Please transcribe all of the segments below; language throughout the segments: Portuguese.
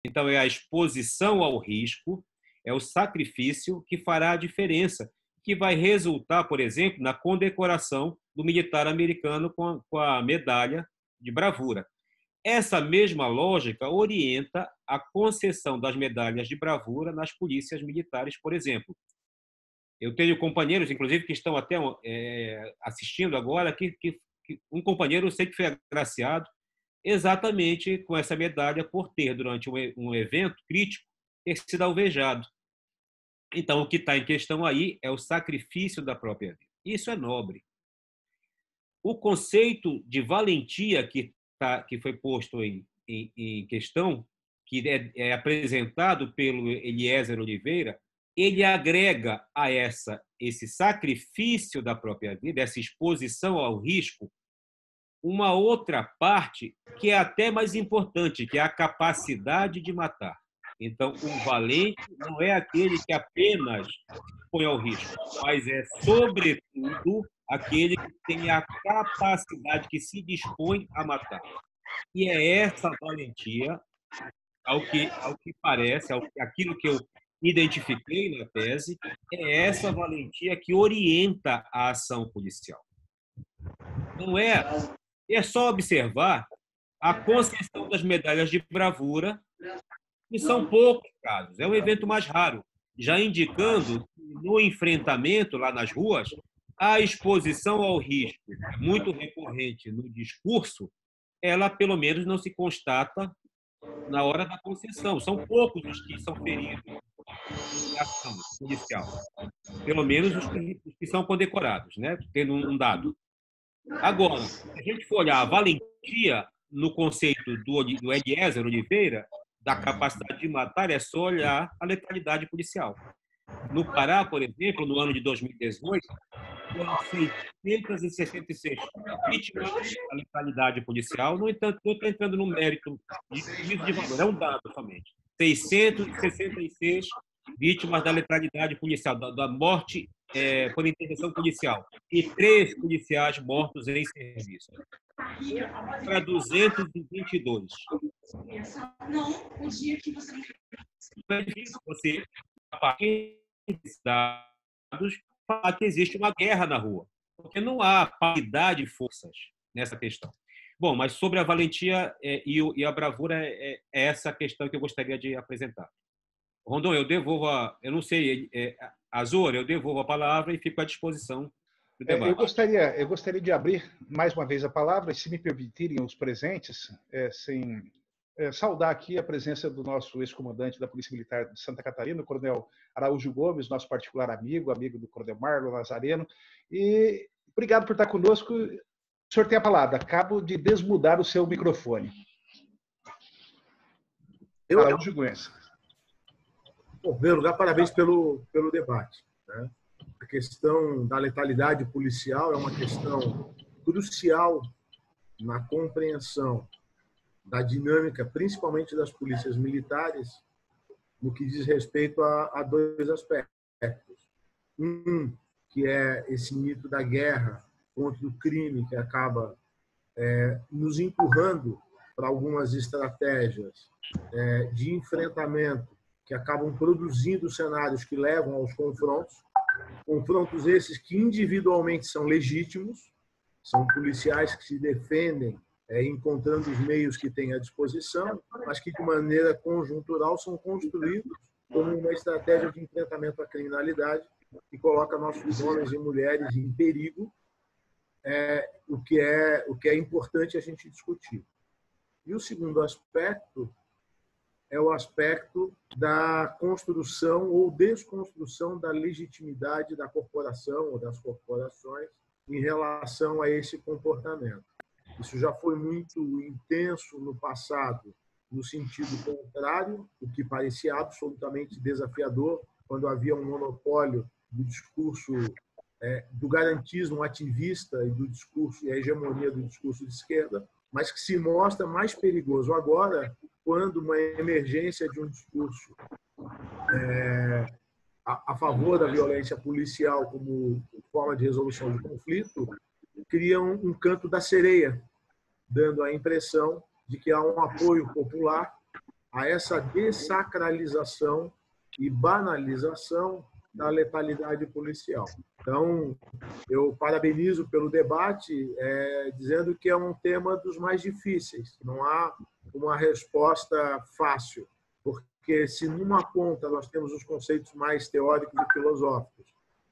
Então, é a exposição ao risco, é o sacrifício que fará a diferença, que vai resultar, por exemplo, na condecoração do militar americano com a medalha de bravura. Essa mesma lógica orienta a concessão das medalhas de bravura nas polícias militares, por exemplo. Eu tenho companheiros, inclusive, que estão até assistindo agora, que um companheiro eu sei que foi agraciado exatamente com essa medalha por ter, durante um evento crítico, ter sido alvejado. Então, o que está em questão aí é o sacrifício da própria vida. Isso é nobre. O conceito de valentia que foi posto em questão, que é apresentado pelo Eliezer Oliveira, ele agrega a esse sacrifício da própria vida, essa exposição ao risco, uma outra parte que é até mais importante, que é a capacidade de matar. Então, o valente não é aquele que apenas põe ao risco, mas é, sobretudo, aquele que tem a capacidade, que se dispõe a matar. E é essa valentia, ao que parece, aquilo que eu identifiquei na tese, é essa valentia que orienta a ação policial. Não é só observar a concessão das medalhas de bravura, que são poucos casos, é um evento mais raro, já indicando que no enfrentamento lá nas ruas, a exposição ao risco é muito recorrente no discurso, ela pelo menos não se constata na hora da concessão. São poucos os que são feridos em ação policial, pelo menos os que são condecorados, né? Tendo um dado. Agora, se a gente for olhar a valentia no conceito do Eliezer Oliveira, da capacidade de matar, é só olhar a letalidade policial. No Pará, por exemplo, no ano de 2018, foram 666 vítimas da letalidade policial. No entanto, não estou entrando no mérito de juízo de valor, é um dado somente. 666 vítimas da letalidade policial, da morte por intervenção policial, e 3 policiais mortos em serviço. Para 222. Não é difícil você, a partir desses dados, falar que existe uma guerra na rua, porque não há paridade de forças nessa questão. Bom, mas sobre a valentia e a bravura é essa questão que eu gostaria de apresentar. Rondon, eu devolvo eu não sei, Azor, eu devolvo a palavra e fico à disposição do debate. Eu gostaria de abrir mais uma vez a palavra, e se me permitirem os presentes, saudar aqui a presença do nosso ex-comandante da Polícia Militar de Santa Catarina, o Coronel Araújo Gomes, nosso particular amigo do Coronel Marlon Nazareno. E obrigado por estar conosco. O senhor tem a palavra. Acabo de desmudar o seu microfone. Araújo Gomes. Bom, em primeiro lugar, parabéns pelo debate, né? A questão da letalidade policial é uma questão crucial na compreensão da dinâmica, principalmente das polícias militares, no que diz respeito a 2 aspectos. Um, que é esse mito da guerra contra o crime, que acaba nos empurrando para algumas estratégias de enfrentamento que acabam produzindo cenários que levam aos confrontos esses que individualmente são legítimos, são policiais que se defendem encontrando os meios que têm à disposição, mas que de maneira conjuntural são construídos como uma estratégia de enfrentamento à criminalidade que coloca nossos homens e mulheres em perigo, o que é importante a gente discutir. E o segundo aspecto é o aspecto da construção ou desconstrução da legitimidade da corporação ou das corporações em relação a esse comportamento. Isso já foi muito intenso no passado, no sentido contrário, o que parecia absolutamente desafiador, quando havia um monopólio do discurso do garantismo ativista e do discurso e a hegemonia do discurso de esquerda, mas que se mostra mais perigoso agora, quando uma emergência de um discurso a favor da violência policial como forma de resolução de conflito cria um canto da sereia, dando a impressão de que há um apoio popular a essa dessacralização e banalização da letalidade policial. Então, eu parabenizo pelo debate, dizendo que é um tema dos mais difíceis. Não há uma resposta fácil, porque se numa ponta nós temos os conceitos mais teóricos e filosóficos,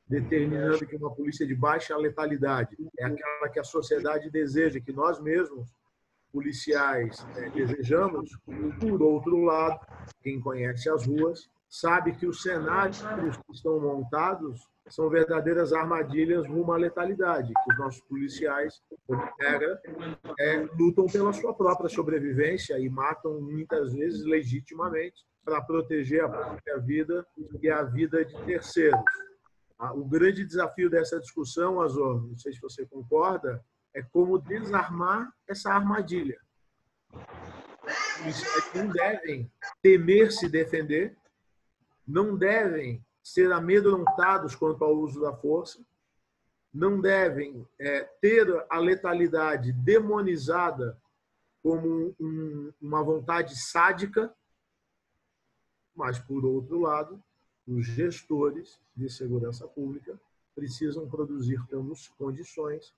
determinando que uma polícia de baixa letalidade é aquela que a sociedade deseja, que nós mesmos, policiais, desejamos. Por outro lado, quem conhece as ruas sabe que os cenários que estão montados são verdadeiras armadilhas rumo à letalidade, que os nossos policiais, por regra, lutam pela sua própria sobrevivência e matam muitas vezes legitimamente para proteger a própria vida e a vida de terceiros. O grande desafio dessa discussão, Azor, não sei se você concorda, é como desarmar essa armadilha. Os policiais não devem temer se defender, não devem ser amedrontados quanto ao uso da força, não devem ter a letalidade demonizada como uma vontade sádica, mas, por outro lado, os gestores de segurança pública precisam produzir condições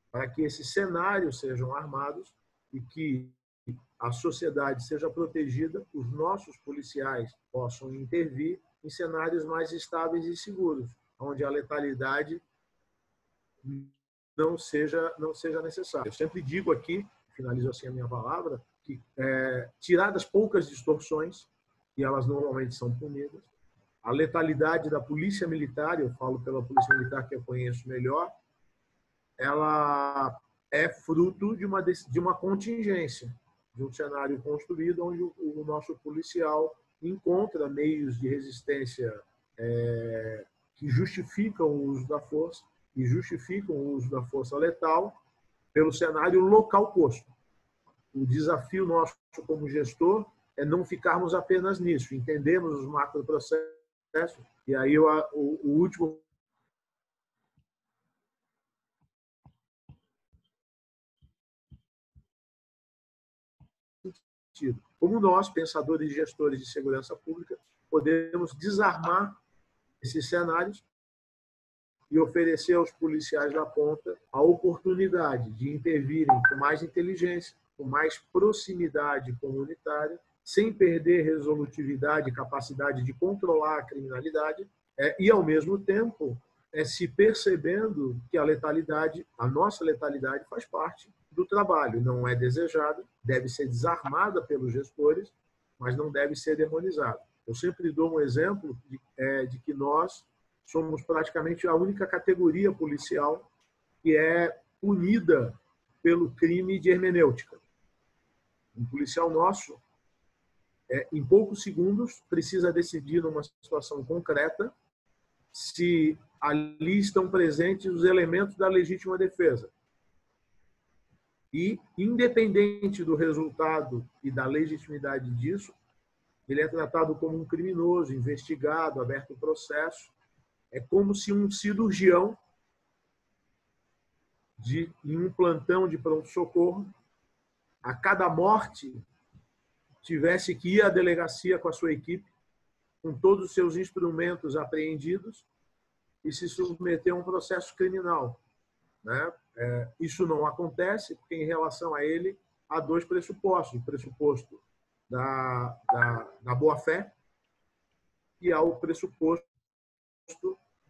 para que esses cenários sejam armados e que a sociedade seja protegida, os nossos policiais possam intervir em cenários mais estáveis e seguros, onde a letalidade não seja necessária. Eu sempre digo aqui, finalizo assim a minha palavra, que tiradas poucas distorções, e elas normalmente são punidas, a letalidade da polícia militar, eu falo pela polícia militar que eu conheço melhor, ela é fruto de uma contingência, de um cenário construído onde o nosso policial encontra meios de resistência que justificam o uso da força e justificam o uso da força letal pelo cenário local posto. O desafio nosso como gestor é não ficarmos apenas nisso, entendermos os macroprocessos. E aí o último sentido. Como nós, pensadores e gestores de segurança pública, podemos desarmar esses cenários e oferecer aos policiais da ponta a oportunidade de intervirem com mais inteligência, com mais proximidade comunitária, sem perder resolutividade e capacidade de controlar a criminalidade, e, ao mesmo tempo, se percebendo que a letalidade, a nossa letalidade, faz parte do trabalho. Não é desejada, deve ser desarmada pelos gestores, mas não deve ser demonizada. Eu sempre dou um exemplo de que nós somos praticamente a única categoria policial que é punida pelo crime de hermenêutica. Um policial nosso, em poucos segundos, precisa decidir numa situação concreta se ali estão presentes os elementos da legítima defesa. E, independente do resultado e da legitimidade disso, ele é tratado como um criminoso, investigado, aberto o processo. É como se um cirurgião em um plantão de pronto-socorro, a cada morte, tivesse que ir à delegacia com a sua equipe, com todos os seus instrumentos apreendidos, e se submeter a um processo criminal, né? Isso não acontece porque, em relação a ele, há dois pressupostos. O pressuposto da boa-fé e há o pressuposto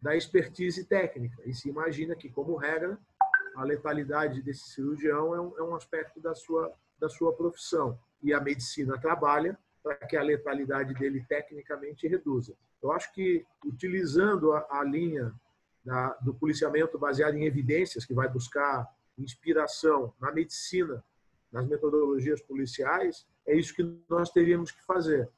da expertise técnica. E se imagina que, como regra, a letalidade desse cirurgião é um aspecto da sua profissão. E a medicina trabalha para que a letalidade dele tecnicamente reduza. Eu acho que, utilizando a linha do policiamento baseado em evidências, que vai buscar inspiração na medicina, nas metodologias policiais, é isso que nós teríamos que fazer.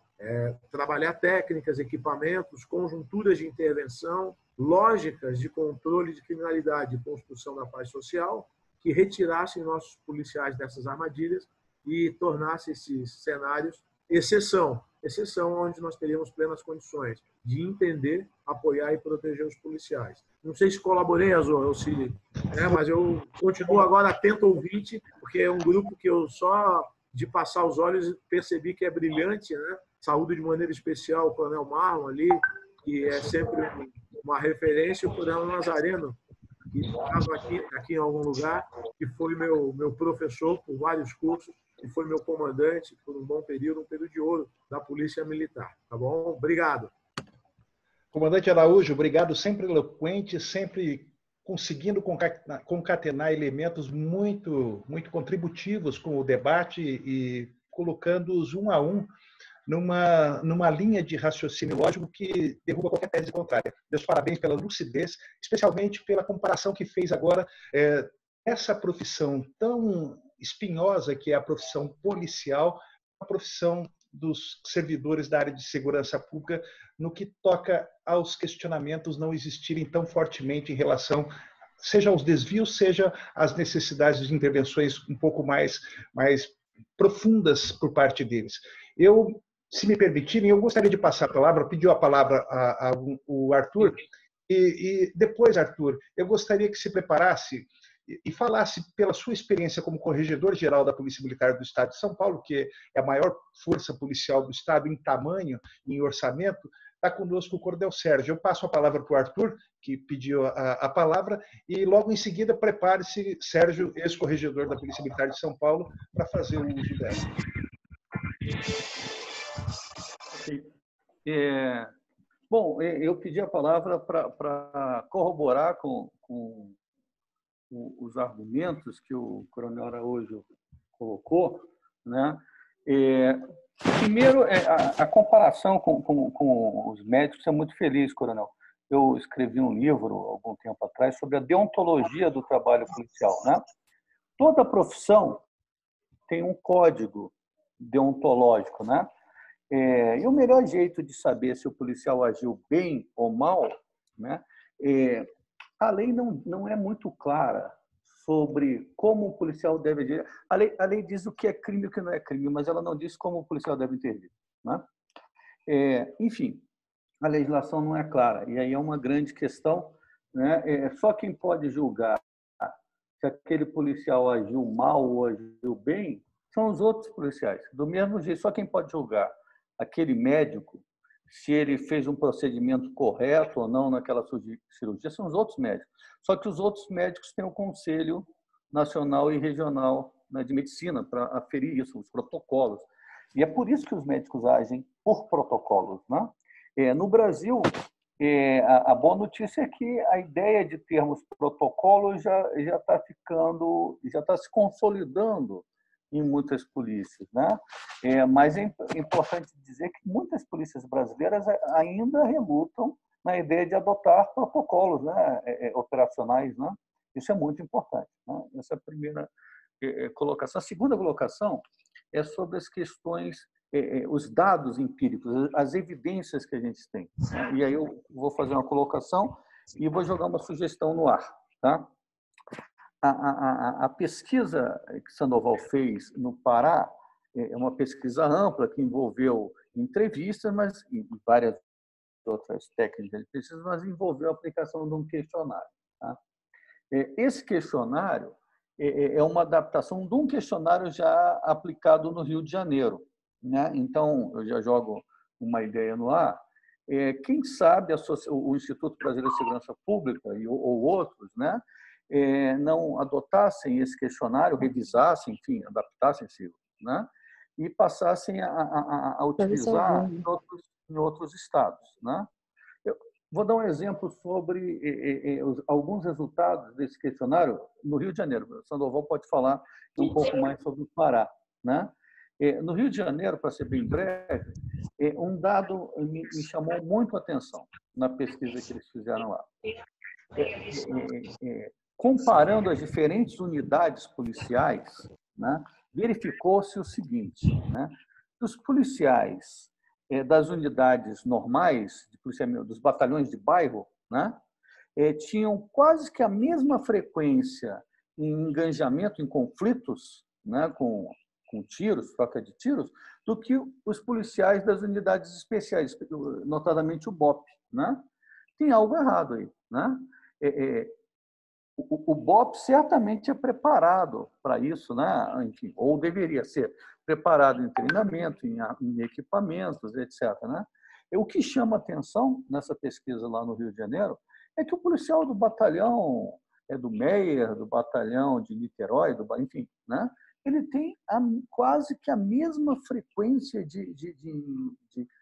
Trabalhar técnicas, equipamentos, conjunturas de intervenção, lógicas de controle de criminalidade e construção da paz social, que retirassem nossos policiais dessas armadilhas e tornassem esses cenários exceção onde nós teríamos plenas condições de entender, apoiar e proteger os policiais. Não sei se colaborei, Azor, mas eu continuo agora atento ouvinte, porque é um grupo que eu só de passar os olhos, percebi que é brilhante, né? Saúdo de maneira especial o Coronel Marlon ali, que é sempre uma referência, o Coronel Nazareno, que estava aqui em algum lugar, que foi meu professor por vários cursos, e foi meu comandante por um bom período, um período de ouro da Polícia Militar. Tá bom? Obrigado. Comandante Araújo, obrigado, sempre eloquente, sempre conseguindo concatenar elementos muito, muito contributivos com o debate e colocando-os um a um numa linha de raciocínio lógico que derruba qualquer tese contrária. Meus parabéns pela lucidez, especialmente pela comparação que fez agora essa profissão tão espinhosa que é a profissão policial, a profissão dos servidores da área de segurança pública, no que toca aos questionamentos não existirem tão fortemente em relação, seja aos desvios, seja às necessidades de intervenções um pouco mais profundas por parte deles. Eu, se me permitirem, eu gostaria de passar a palavra, pediu a palavra ao Arthur, e depois, Arthur, eu gostaria que se preparasse e falasse pela sua experiência como corregedor-geral da Polícia Militar do Estado de São Paulo, que é a maior força policial do Estado em tamanho, em orçamento. Está conosco o Coronel Sérgio. Eu passo a palavra para o Arthur, que pediu a palavra, e logo em seguida prepare-se, Sérgio, ex-corregedor da Polícia Militar de São Paulo, para fazer o uso dela. Bom, eu pedi a palavra para corroborar com os argumentos que o Coronel Araújo colocou, né? Primeiro, a comparação com os médicos é muito feliz, Coronel. Eu escrevi um livro, algum tempo atrás, sobre a deontologia do trabalho policial, né? Toda profissão tem um código deontológico, né? E o melhor jeito de saber se o policial agiu bem ou mal, né? A lei não é muito clara sobre como o policial deve agir. A lei diz o que é crime e o que não é crime, mas ela não diz como o policial deve intervir, né? Enfim, a legislação não é clara, e aí é uma grande questão, né? Só quem pode julgar se aquele policial agiu mal ou agiu bem são os outros policiais. Do mesmo jeito, só quem pode julgar aquele médico se ele fez um procedimento correto ou não naquela cirurgia são os outros médicos. Só que os outros médicos têm o Conselho Nacional e Regional, né, de Medicina para aferir isso, os protocolos. E é por isso que os médicos agem por protocolos, né? No Brasil, a boa notícia é que a ideia de termos protocolos já está se consolidando em muitas polícias, né? Mas é importante dizer que muitas polícias brasileiras ainda relutam na ideia de adotar protocolos, né, operacionais, né? Isso é muito importante, né? Essa é a primeira colocação. A segunda colocação é sobre as questões, os dados empíricos, as evidências que a gente tem, né? E aí eu vou fazer uma colocação e vou jogar uma sugestão no ar, tá? A pesquisa que Sandoval fez no Pará é uma pesquisa ampla que envolveu entrevistas, mas e várias outras técnicas de pesquisa, mas envolveu a aplicação de um questionário, tá? Esse questionário é uma adaptação de um questionário já aplicado no Rio de Janeiro, né? Então, eu já jogo uma ideia no ar. Quem sabe o Instituto Brasileiro de Segurança Pública ou outros, né, não adotassem esse questionário, revisassem, enfim, adaptassem-se, né, e passassem a utilizar em outros estados, né? Eu vou dar um exemplo sobre alguns resultados desse questionário no Rio de Janeiro. O Sandoval pode falar um pouco mais sobre o Pará, né? No Rio de Janeiro, para ser bem breve, um dado me chamou muito a atenção na pesquisa que eles fizeram lá. Comparando as diferentes unidades policiais, né, verificou-se o seguinte, né? Os policiais das unidades normais de policiamento, dos batalhões de bairro, né, tinham quase que a mesma frequência em engajamento, em conflitos, né, com tiros, troca de tiros, do que os policiais das unidades especiais, notadamente o BOP, né? Tem algo errado aí, né? o BOP certamente é preparado para isso, né? Enfim, ou deveria ser preparado em treinamento, em equipamentos, etc. Né? O que chama atenção nessa pesquisa lá no Rio de Janeiro é que o policial do batalhão do Meier, do batalhão de Niterói, enfim, né? Ele tem quase que a mesma frequência de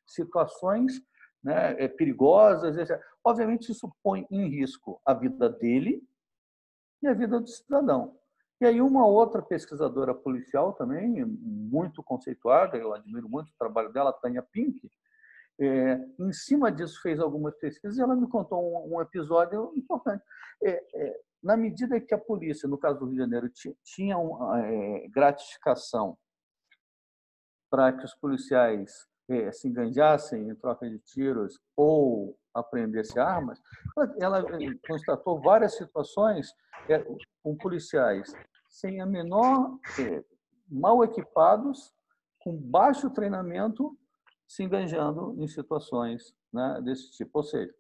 situações, né, perigosas, etc. Obviamente, isso põe em risco a vida dele e a vida do cidadão. E aí uma outra pesquisadora policial também, muito conceituada, eu admiro muito o trabalho dela, Tânia Pink, em cima disso fez algumas pesquisas e ela me contou um episódio importante. Na medida que a polícia, no caso do Rio de Janeiro, tinha gratificação para que os policiais se enganjassem em troca de tiros ou apreendessem armas, ela constatou várias situações com policiais sem a menor, mal equipados, com baixo treinamento, se enganjando em situações, né, desse tipo. Ou seja,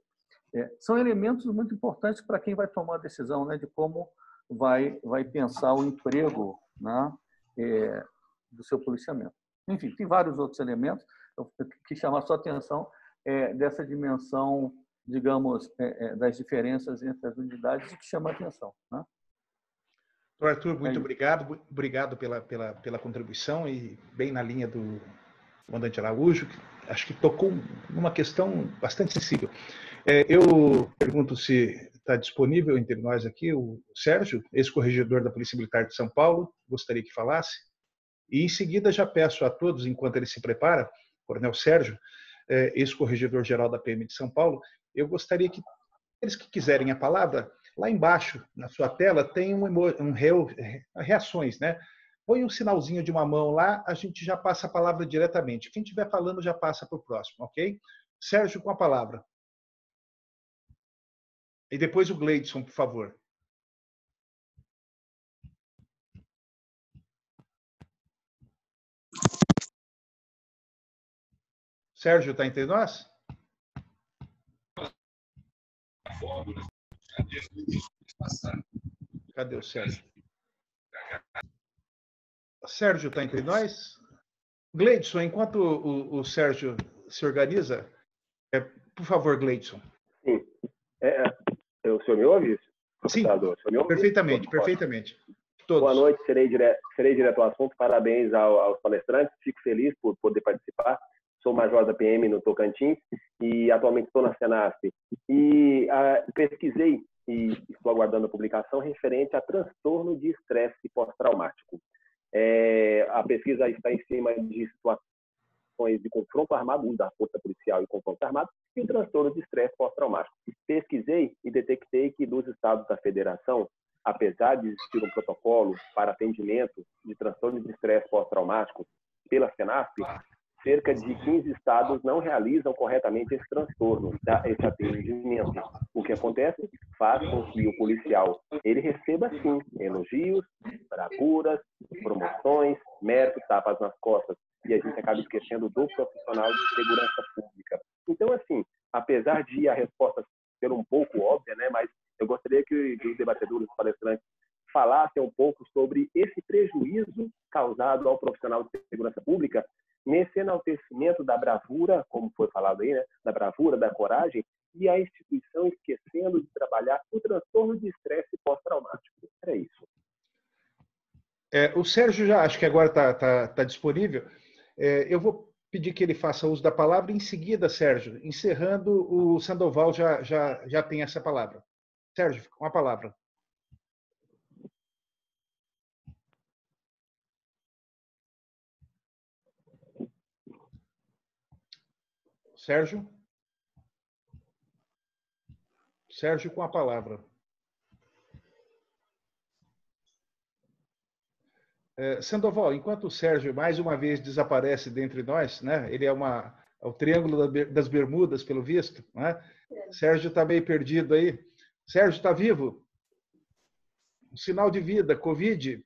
são elementos muito importantes para quem vai tomar a decisão, né, de como vai pensar o emprego, né, do seu policiamento. Enfim, tem vários outros elementos que chamam a sua atenção dessa dimensão, digamos, das diferenças entre as unidades e que chama a atenção. Né? Arthur, muito obrigado. Obrigado pela contribuição e bem na linha do comandante Araújo, que acho que tocou numa questão bastante sensível. Eu pergunto se está disponível entre nós aqui o Sérgio, ex-corregedor da Polícia Militar de São Paulo, gostaria que falasse. E, em seguida, já peço a todos, enquanto ele se prepara, Coronel Sérgio, ex-corregedor-geral da PM de São Paulo, eu gostaria que aqueles que quiserem a palavra, lá embaixo, na sua tela, tem reações, né? Põe um sinalzinho de uma mão lá, a gente já passa a palavra diretamente. Quem estiver falando já passa para o próximo, ok? Sérgio, com a palavra. E depois o Gleidson, por favor. Sérgio, está entre nós? Cadê o Sérgio? Sérgio está entre nós? Gleidson, enquanto o Sérgio se organiza, por favor, Gleidson. Sim. O senhor me ouve? Sim, perfeitamente, perfeitamente. Todos. Boa noite, serei direto ao assunto. Parabéns aos palestrantes. Fico feliz por poder participar. Sou major da PM no Tocantins e atualmente estou na Senasp. E pesquisei e estou aguardando a publicação referente a transtorno de estresse pós-traumático. A pesquisa está em cima de situações de confronto armado, uso da força policial e confronto armado, e o transtorno de estresse pós-traumático. Pesquisei e detectei que dos estados da federação, apesar de existir um protocolo para atendimento de transtorno de estresse pós-traumático pela Senasp, cerca de 15 estados não realizam corretamente esse transtorno, esse atendimento. O que acontece? Faz com que o policial ele receba, sim, elogios, bravuras, promoções, méritos, tapas nas costas, e a gente acaba esquecendo do profissional de segurança pública. Então, assim, apesar de a resposta ser um pouco óbvia, né, mas eu gostaria que os debatedores, os palestrantes, falassem um pouco sobre esse prejuízo causado ao profissional de segurança pública nesse enaltecimento da bravura, como foi falado aí, né, da bravura, da coragem, e a instituição esquecendo de trabalhar o transtorno de estresse pós-traumático. É isso. O Sérgio já, acho que agora está disponível. Eu vou pedir que ele faça uso da palavra. Em seguida, Sérgio, encerrando, o Sandoval já tem essa palavra. Sérgio, com a palavra. Sérgio? Sérgio, com a palavra. Sandoval, enquanto o Sérgio mais uma vez desaparece dentre nós, né? Ele é o Triângulo das Bermudas, pelo visto, né? Sérgio está meio perdido aí. Sérgio, está vivo? Um sinal de vida, Covid.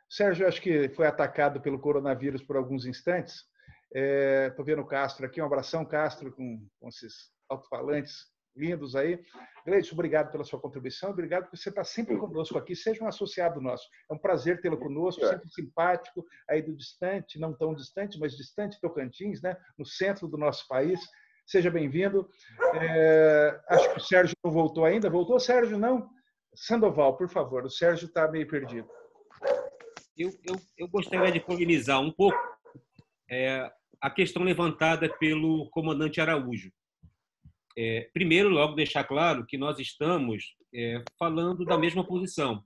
Sérgio, acho que foi atacado pelo coronavírus por alguns instantes. Estou vendo o Castro aqui, um abração, Castro, com esses alto-falantes lindos aí. Gleidson, obrigado pela sua contribuição, obrigado por você estar sempre conosco aqui, seja um associado nosso. É um prazer tê-lo conosco, sempre simpático, aí do distante, não tão distante, mas distante Tocantins, né? No centro do nosso país. Seja bem-vindo. Acho que o Sérgio não voltou ainda. Voltou, Sérgio? Não? Sandoval, por favor. O Sérgio está meio perdido. Eu gostaria de polemizar um pouco a questão levantada pelo comandante Araújo. Primeiro, logo deixar claro que nós estamos falando da mesma posição.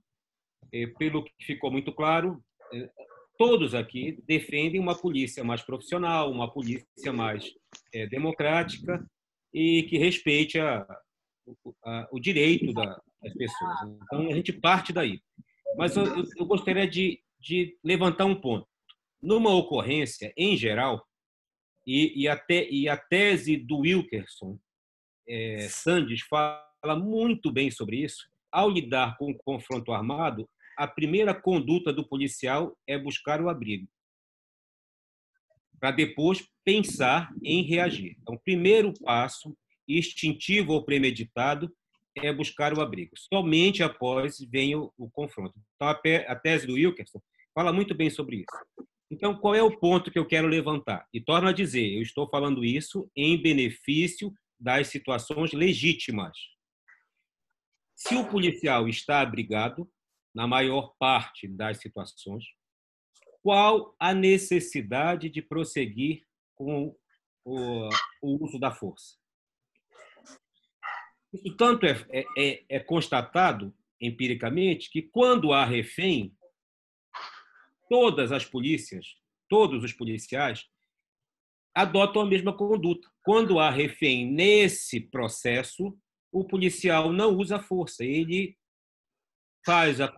Pelo que ficou muito claro, todos aqui defendem uma polícia mais profissional, uma polícia mais democrática e que respeite o direito das pessoas. Então, a gente parte daí. Mas eu gostaria de levantar um ponto. Numa ocorrência, em geral, e a tese do Wilkerson Sandes fala muito bem sobre isso, ao lidar com o confronto armado, a primeira conduta do policial é buscar o abrigo, para depois pensar em reagir. Então, o primeiro passo, instintivo ou premeditado, é buscar o abrigo. Somente após vem o confronto. Então, a tese do Wilkerson fala muito bem sobre isso. Então, qual é o ponto que eu quero levantar? E torno a dizer, eu estou falando isso em benefício das situações legítimas. Se o policial está abrigado, na maior parte das situações, qual a necessidade de prosseguir com o uso da força? Isso tanto é constatado empiricamente que, quando há refém, todas as polícias, todos os policiais, adotam a mesma conduta. Quando há refém nesse processo, o policial não usa força, ele faz a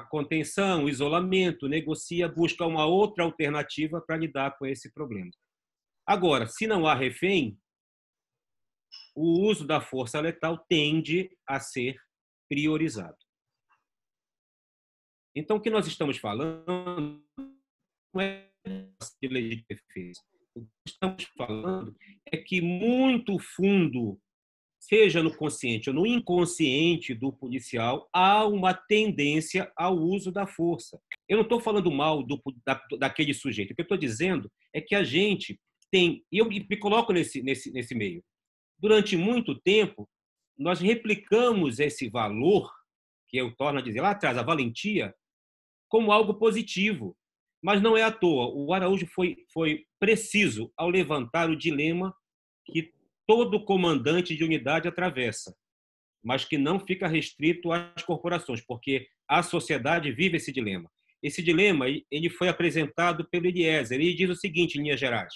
contenção, o isolamento, negocia, busca uma outra alternativa para lidar com esse problema. Agora, se não há refém, o uso da força letal tende a ser priorizado. Então, o que nós estamos falando não é de lei de defesa. O que estamos falando é que muito fundo, seja no consciente ou no inconsciente do policial, há uma tendência ao uso da força. Eu não estou falando mal daquele sujeito. O que eu estou dizendo é que a gente tem, e eu me coloco nesse meio, durante muito tempo, nós replicamos esse valor, que eu torno a dizer lá atrás, a valentia, como algo positivo. Mas não é à toa. O Araújo foi preciso ao levantar o dilema que todo comandante de unidade atravessa, mas que não fica restrito às corporações, porque a sociedade vive esse dilema. Esse dilema ele foi apresentado pelo Eliezer. Ele diz o seguinte, em linhas gerais,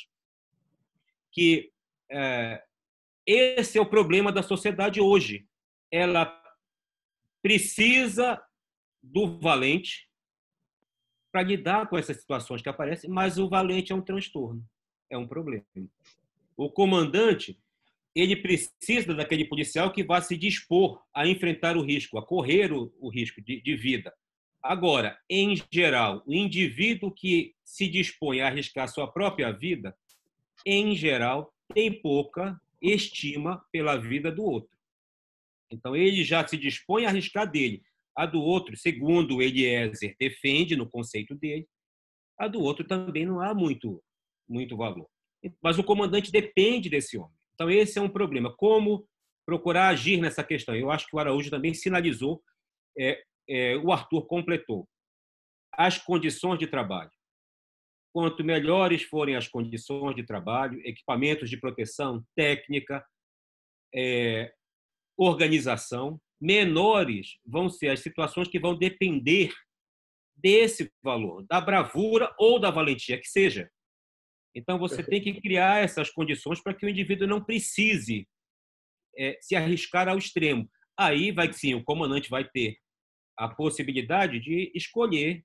que esse é o problema da sociedade hoje. Ela precisa do valente para lidar com essas situações que aparecem, mas o valente é um transtorno, é um problema. O comandante, ele precisa daquele policial que vá se dispor a enfrentar o risco, a correr o risco de vida. Agora, em geral, o indivíduo que se dispõe a arriscar sua própria vida, em geral, tem pouca estima pela vida do outro. Então, ele já se dispõe a arriscar dele. A do outro, segundo Eliezer defende no conceito dele, a do outro também não há muito valor. Mas o comandante depende desse homem. Então, esse é um problema. Como procurar agir nessa questão? Eu acho que o Araújo também sinalizou, o Arthur completou. As condições de trabalho. Quanto melhores forem as condições de trabalho, equipamentos de proteção, técnica, organização, menores vão ser as situações que vão depender desse valor, da bravura ou da valentia, que seja. Então, você tem que criar essas condições para que o indivíduo não precise se arriscar ao extremo. Aí, sim, o comandante vai ter a possibilidade de escolher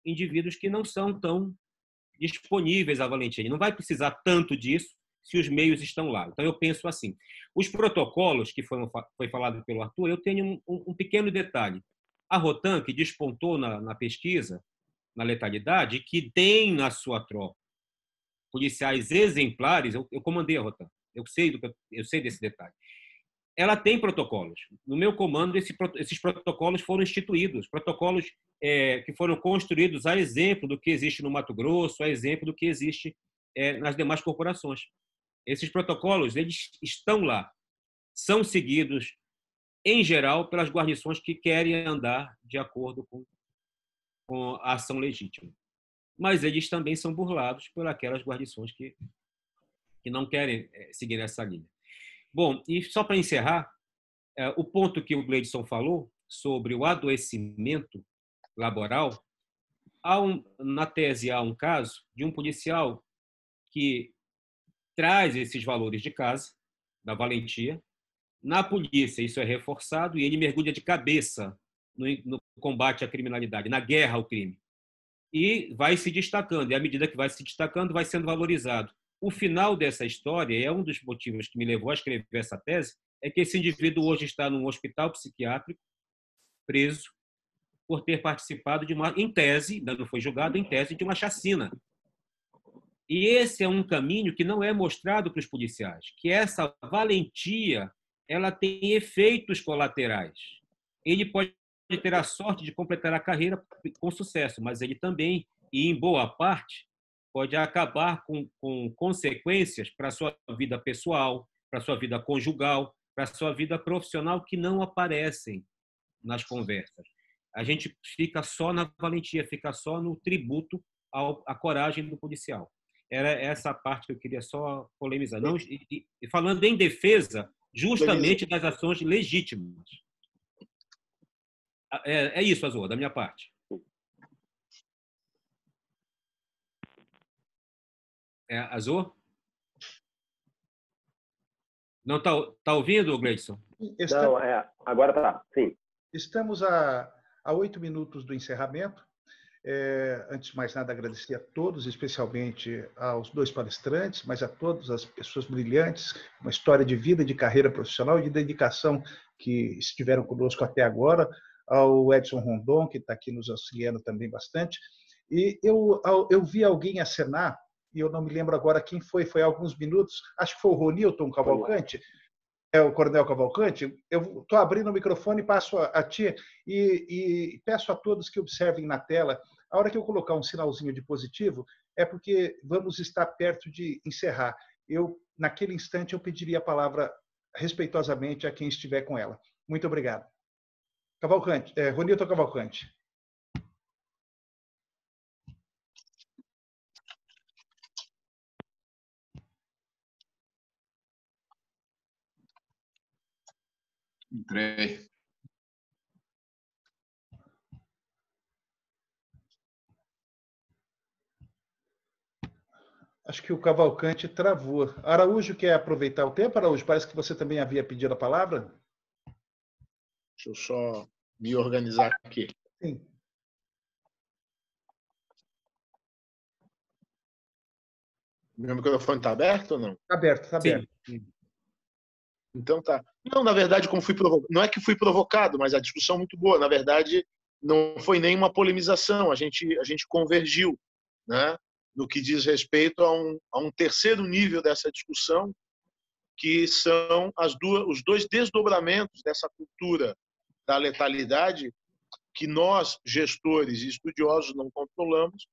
indivíduos que não são tão disponíveis à valentia. Ele não vai precisar tanto disso se os meios estão lá. Então, eu penso assim. Os protocolos que foi falado pelo Arthur, eu tenho um pequeno detalhe. A Rotan, que despontou na pesquisa, na letalidade, que tem na sua tropa policiais exemplares, eu comandei a Rotan, eu sei desse detalhe. ela tem protocolos. No meu comando, esses protocolos foram instituídos, protocolos que foram construídos a exemplo do que existe no Mato Grosso, a exemplo do que existe nas demais corporações. Esses protocolos, eles estão lá, são seguidos, em geral, pelas guarnições que querem andar de acordo com a ação legítima. Mas eles também são burlados por aquelas guarnições que não querem seguir essa linha. Bom, e só para encerrar, o ponto que o Gleidson falou sobre o adoecimento laboral, na tese há um caso de um policial que traz esses valores de casa, da valentia. Na polícia, isso é reforçado e ele mergulha de cabeça no combate à criminalidade, na guerra ao crime. E vai se destacando, e à medida que vai se destacando, vai sendo valorizado. O final dessa história, e é um dos motivos que me levou a escrever essa tese, é que esse indivíduo hoje está num hospital psiquiátrico, preso, por ter participado em tese, ainda não foi julgado, em tese de uma chacina. E esse é um caminho que não é mostrado para os policiais, que essa valentia ela tem efeitos colaterais. Ele pode ter a sorte de completar a carreira com sucesso, mas ele também, e em boa parte, pode acabar com consequências para a sua vida pessoal, para a sua vida conjugal, para a sua vida profissional que não aparecem nas conversas. A gente fica só na valentia, fica só no tributo à coragem do policial. Era essa parte que eu queria só polemizar. Não, e falando em defesa, justamente das ações legítimas. É isso, Azul, da minha parte. Azul? Não está ouvindo, Gleidson? Não, agora está, sim. Estamos a 8 minutos do encerramento. Antes de mais nada, agradecer a todos, especialmente aos 2 palestrantes, mas a todas as pessoas brilhantes, uma história de vida, de carreira profissional e de dedicação que estiveram conosco até agora, ao Edson Rondon, que está aqui nos auxiliando também bastante. E eu vi alguém acenar, e eu não me lembro agora quem foi há alguns minutos, acho que foi o Ronilton Cavalcante, o Coronel Cavalcante. Eu estou abrindo o microfone, passo a ti e peço a todos que observem na tela. A hora que eu colocar um sinalzinho de positivo, é porque vamos estar perto de encerrar. Naquele instante, eu pediria a palavra respeitosamente a quem estiver com ela. Muito obrigado. Cavalcante, Ronilton Cavalcante. Entrei. Acho que o Cavalcante travou. Araújo quer aproveitar o tempo, Araújo? Parece que você também havia pedido a palavra. Deixa eu só me organizar aqui. Sim. Meu microfone está aberto ou não? Está aberto, está aberto. Sim. Então tá. Não, na verdade, como fui provocado, não é que fui provocado, mas a discussão é muito boa. Na verdade, não foi nenhuma polemização. A gente convergiu, né, no que diz respeito a um terceiro nível dessa discussão, que são os 2 desdobramentos dessa cultura da letalidade que nós, gestores e estudiosos, não controlamos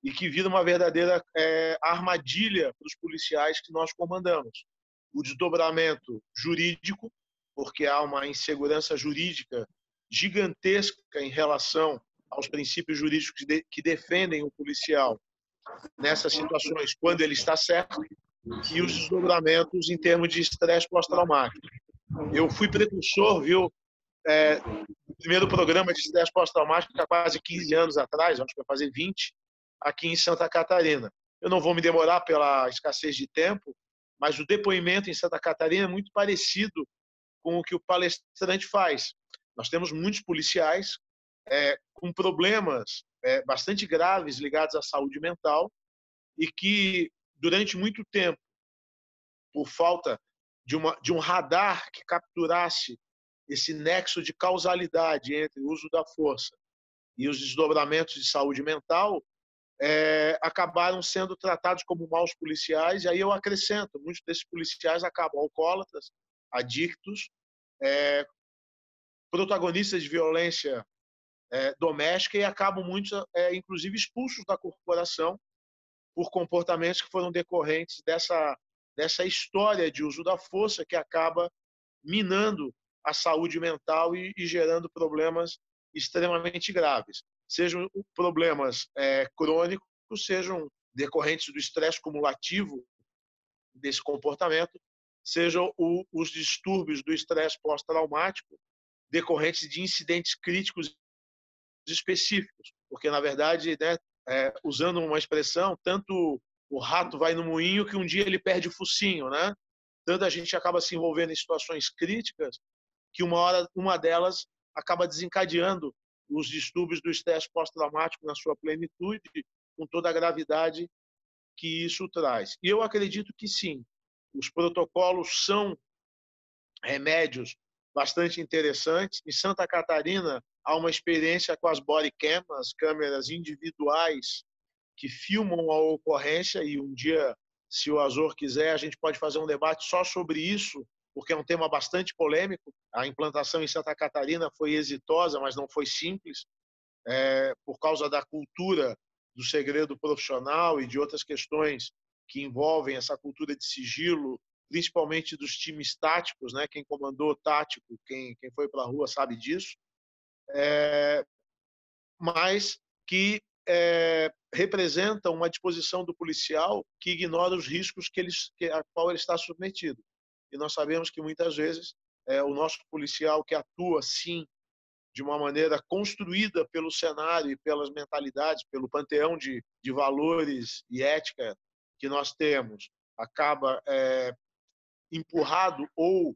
e que vira uma verdadeira armadilha para os policiais que nós comandamos. O desdobramento jurídico, porque há uma insegurança jurídica gigantesca em relação aos princípios jurídicos que defendem o policial nessas situações, quando ele está certo, e os desdobramentos em termos de estresse pós-traumático. Eu fui precursor, viu, do primeiro programa de estresse pós-traumático há quase 15 anos atrás, acho que vai fazer 20, aqui em Santa Catarina. Eu não vou me demorar pela escassez de tempo, mas o depoimento em Santa Catarina é muito parecido com o que o palestrante faz. Nós temos muitos policiais com problemas bastante graves ligados à saúde mental e que, durante muito tempo, por falta de um radar que capturasse esse nexo de causalidade entre o uso da força e os desdobramentos de saúde mental, acabaram sendo tratados como maus policiais. E aí eu acrescento, muitos desses policiais acabam alcoólatras, adictos, protagonistas de violência doméstica e acabam muitos, inclusive, expulsos da corporação por comportamentos que foram decorrentes dessa história de uso da força que acaba minando a saúde mental e gerando problemas extremamente graves. Sejam problemas crônicos, sejam decorrentes do estresse cumulativo desse comportamento, sejam os distúrbios do estresse pós-traumático decorrentes de incidentes críticos específicos, porque, na verdade, né, usando uma expressão, tanto o rato vai no moinho que um dia ele perde o focinho, né? Tanto a gente acaba se envolvendo em situações críticas que uma delas acaba desencadeando os distúrbios do estresse pós-traumático na sua plenitude, com toda a gravidade que isso traz. E eu acredito que sim, os protocolos são remédios bastante interessantes. Em Santa Catarina, há uma experiência com as body cam, as câmeras individuais que filmam a ocorrência, e um dia, se o Azor quiser, a gente pode fazer um debate só sobre isso, porque é um tema bastante polêmico. A implantação em Santa Catarina foi exitosa, mas não foi simples, por causa da cultura do segredo profissional e de outras questões que envolvem essa cultura de sigilo, principalmente dos times táticos, né? Quem comandou tático, quem foi para a rua sabe disso, mas que representa uma disposição do policial que ignora os riscos a qual ele está submetido. E nós sabemos que muitas vezes o nosso policial que atua, sim, de uma maneira construída pelo cenário e pelas mentalidades, pelo panteão de valores e ética que nós temos, acaba empurrado ou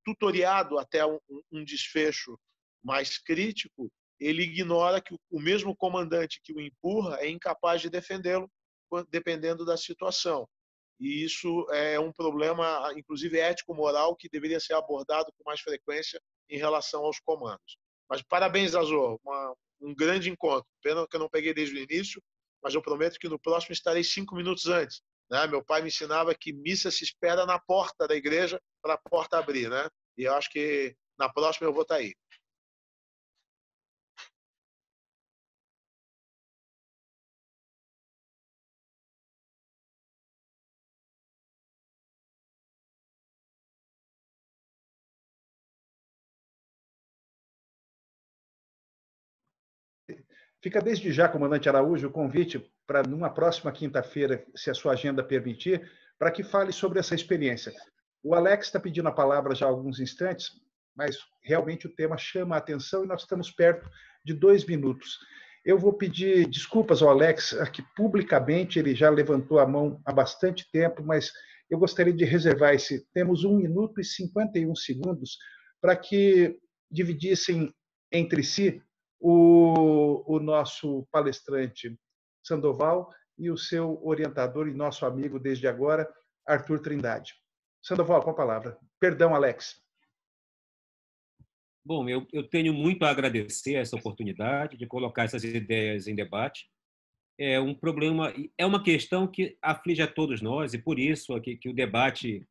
tutoriado até um desfecho mais crítico, ele ignora que o mesmo comandante que o empurra é incapaz de defendê-lo, dependendo da situação. E isso é um problema, inclusive ético-moral, que deveria ser abordado com mais frequência em relação aos comandos. Mas parabéns, Azor, um grande encontro. Pena que eu não peguei desde o início, mas eu prometo que no próximo estarei 5 minutos antes. Né? Meu pai me ensinava que missa se espera na porta da igreja para a porta abrir. Né? E eu acho que na próxima eu vou estar aí. Fica desde já, comandante Araújo, o convite para, numa próxima quinta-feira, se a sua agenda permitir, para que fale sobre essa experiência. O Alex está pedindo a palavra já há alguns instantes, mas realmente o tema chama a atenção e nós estamos perto de 2 minutos. Eu vou pedir desculpas ao Alex, que publicamente ele já levantou a mão há bastante tempo, mas eu gostaria de reservar temos 1 minuto e 51 segundos para que dividissem entre si o nosso palestrante Sandoval e o seu orientador e nosso amigo desde agora, Arthur Trindade. Sandoval, com a palavra. Perdão, Alex. Bom, eu tenho muito a agradecer essa oportunidade de colocar essas ideias em debate. É um problema, é uma questão que aflige a todos nós e por isso que o debate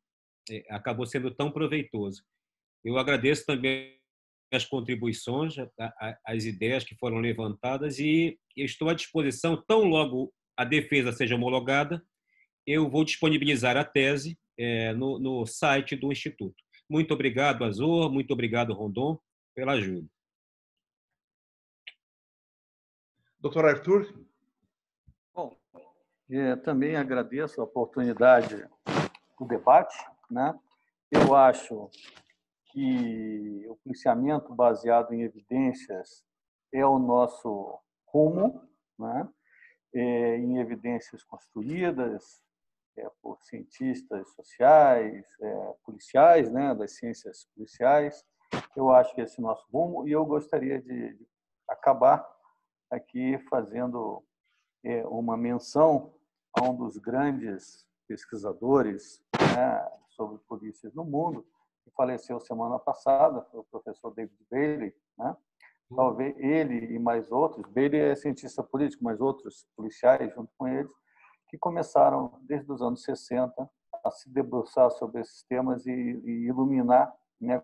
acabou sendo tão proveitoso. Eu agradeço também as contribuições, as ideias que foram levantadas e estou à disposição, tão logo a defesa seja homologada, eu vou disponibilizar a tese no site do Instituto. Muito obrigado, Azor, muito obrigado, Rondon, pela ajuda. Doutor Arthur? Bom, também agradeço a oportunidade do debate, né? Eu acho que o policiamento baseado em evidências é o nosso rumo, né? Em evidências construídas por cientistas sociais, policiais, né? Das ciências policiais. Eu acho que esse é o nosso rumo e eu gostaria de acabar aqui fazendo uma menção a um dos grandes pesquisadores, né, sobre polícias no mundo, que faleceu semana passada, foi o professor David Bailey, né? Talvez ele e mais outros, Bailey é cientista político, mas outros policiais junto com eles, que começaram desde os anos 60 se debruçar sobre esses temas e iluminar, né,